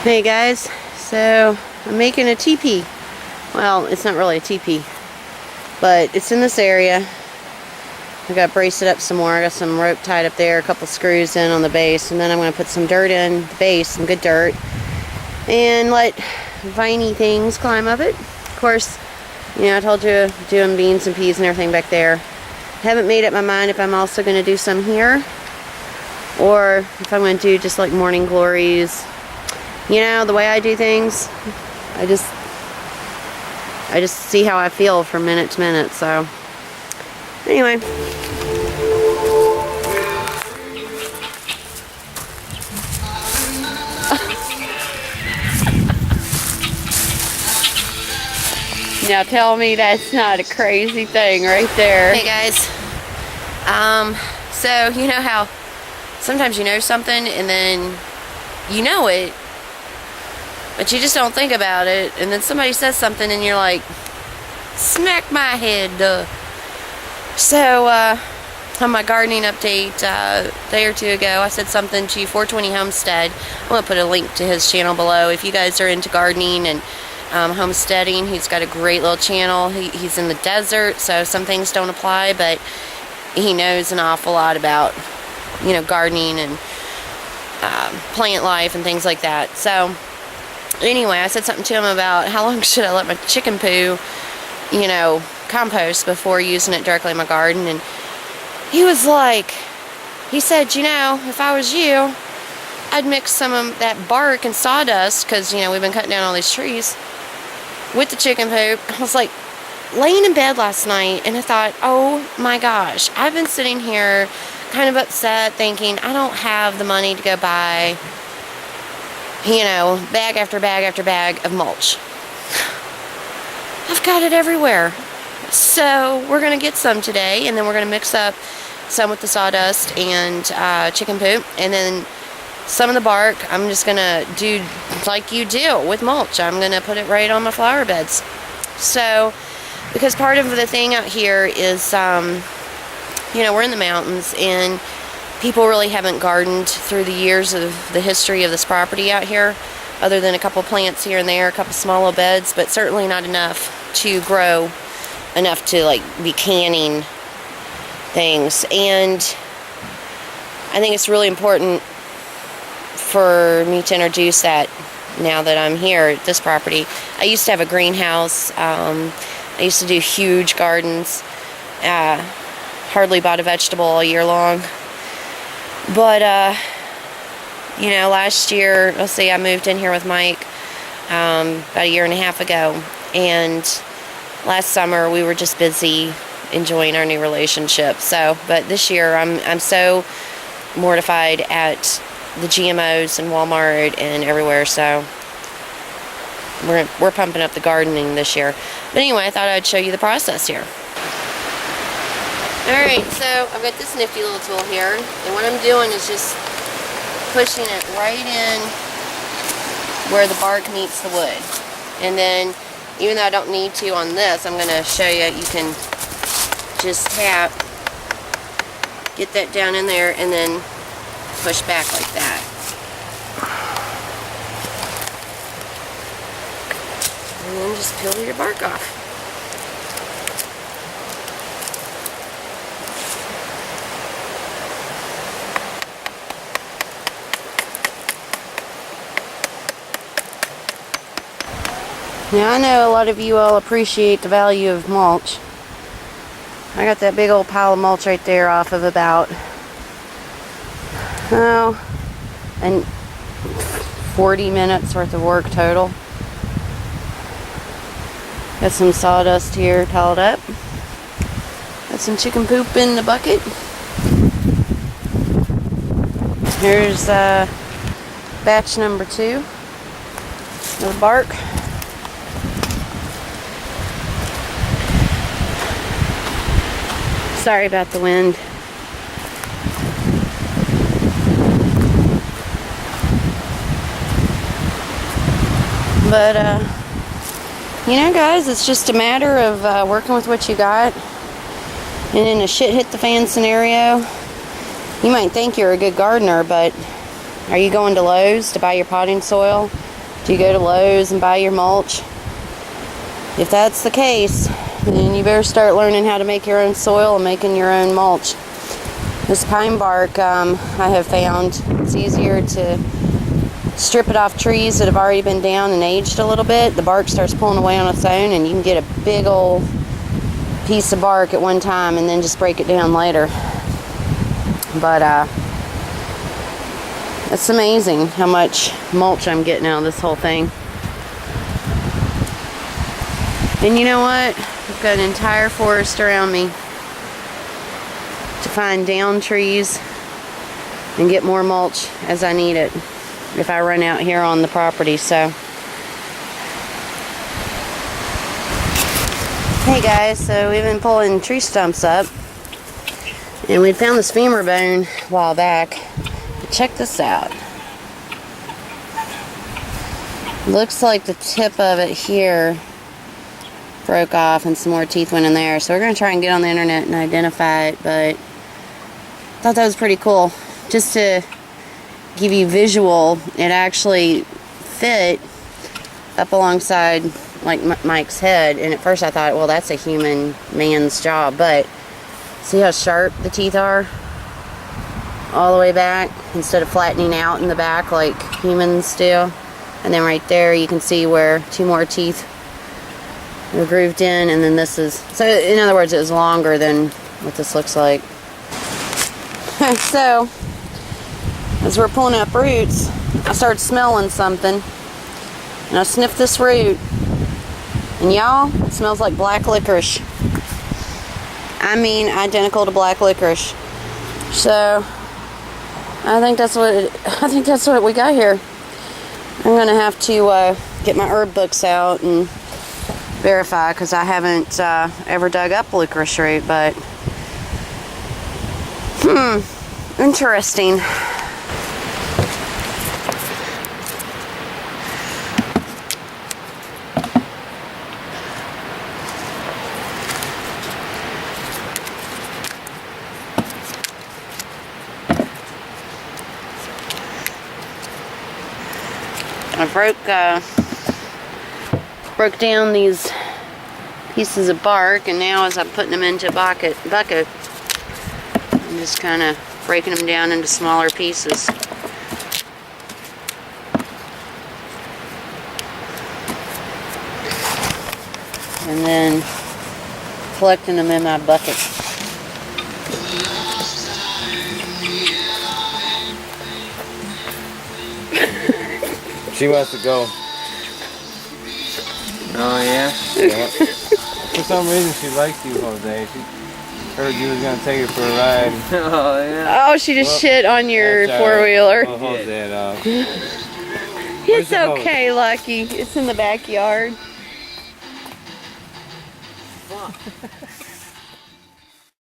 Hey guys, so I'm making a teepee. Well, it's not really a teepee, but it's in this area. I got to brace it up some more. I got some rope tied up there, a couple screws in on the base, and then I'm going to put some dirt in the base, some good dirt, and let viney things climb up it. Of course, you know, I told you doing beans and peas and everything back there. Haven't made up my mind if I'm also going to do some here, or if I'm going to do just like morning glories. You know, the way I do things, I just see how I feel from minute to minute. So anyway, now tell me that's not a crazy thing right there. Hey guys, so you know how sometimes you know something and then you know it, but you just don't think about it, and then somebody says something and you're like, smack my head, duh. So on my gardening update a day or two ago, I said something to 420Homestead. I'm going to put a link to his channel below. If you guys are into gardening and homesteading, he's got a great little channel. He's in the desert, so some things don't apply, but he knows an awful lot about, you know, gardening and plant life and things like that. So anyway, I said something to him about how long should I let my chicken poo, you know, compost before using it directly in my garden. And he was like, he said, you know, if I was you, I'd mix some of that bark and sawdust, because, you know, we've been cutting down all these trees, with the chicken poop. I was like laying in bed last night and I thought, oh my gosh, I've been sitting here kind of upset thinking I don't have the money to go buy, you know, bag after bag after bag of mulch. I've got it everywhere. So we're going to get some today, and then we're going to mix up some with the sawdust and chicken poop, and then some of the bark I'm just going to do like you do with mulch. I'm going to put it right on my flower beds. So, because part of the thing out here is, you know, we're in the mountains, and people really haven't gardened through the years of the history of this property out here, other than a couple plants here and there, a couple small little beds, but certainly not enough to grow enough to like be canning things. And I think it's really important for me to introduce that now that I'm here at this property. I used to have a greenhouse. I used to do huge gardens. Hardly bought a vegetable all year long. But, you know, last year, let's see, I moved in here with Mike about a year and a half ago. And last summer, we were just busy enjoying our new relationship. So, but this year, I'm so mortified at the GMOs in Walmart and everywhere. So, we're pumping up the gardening this year. But anyway, I thought I'd show you the process here. Alright, so I've got this nifty little tool here, and what I'm doing is just pushing it right in where the bark meets the wood. And then, even though I don't need to on this, I'm going to show you, you can just tap, get that down in there, and then push back like that. And then just peel your bark off. Now I know a lot of you all appreciate the value of mulch. I got that big old pile of mulch right there off of about, and 40 minutes worth of work total. Got some sawdust here piled up. Got some chicken poop in the bucket. Here's batch number 2 of the bark. Sorry about the wind. But, you know, guys, it's just a matter of working with what you got. And in a shit hit the fan scenario, you might think you're a good gardener, but are you going to Lowe's to buy your potting soil Do you go to Lowe's and buy your mulch? If that's the case, then you better start learning how to make your own soil and making your own mulch. This pine bark, I have found it's easier to strip it off trees that have already been down and aged a little bit. The bark starts pulling away on its own, and you can get a big old piece of bark at one time and then just break it down later. But it's amazing how much mulch I'm getting out of this whole thing. And you know what? I've got an entire forest around me to find down trees and get more mulch as I need it if I run out here on the property. So hey guys, so we've been pulling tree stumps up, and we found this femur bone a while back. Check this out. Looks like the tip of it here broke off and some more teeth went in there. So we're going to try and get on the internet and identify it, but I thought that was pretty cool. Just to give you visual, it actually fit up alongside like Mike's head, and at first I thought, well, that's a human man's job, but see how sharp the teeth are all the way back instead of flattening out in the back like humans do. And then right there you can see where two more teeth were grooved in, and then this is, so in other words, it was longer than what this looks like. So as we're pulling up roots, I started smelling something, and I sniffed this root, and y'all, it smells like black licorice. I mean identical to black licorice. So I think that's what we got here. I'm gonna have to get my herb books out and verify, because I haven't ever dug up licorice root, but interesting. I broke down these pieces of bark, and now as I'm putting them into a bucket, I'm just kind of breaking them down into smaller pieces. And then collecting them in my bucket. She wants to go. Oh, yeah? Yeah. For some reason, she likes you, Jose. She heard you was going to take her for a ride. Oh, yeah. Oh, she just shit on your four-wheeler. I'll hold that up. It's okay, Lucky. It's in the backyard.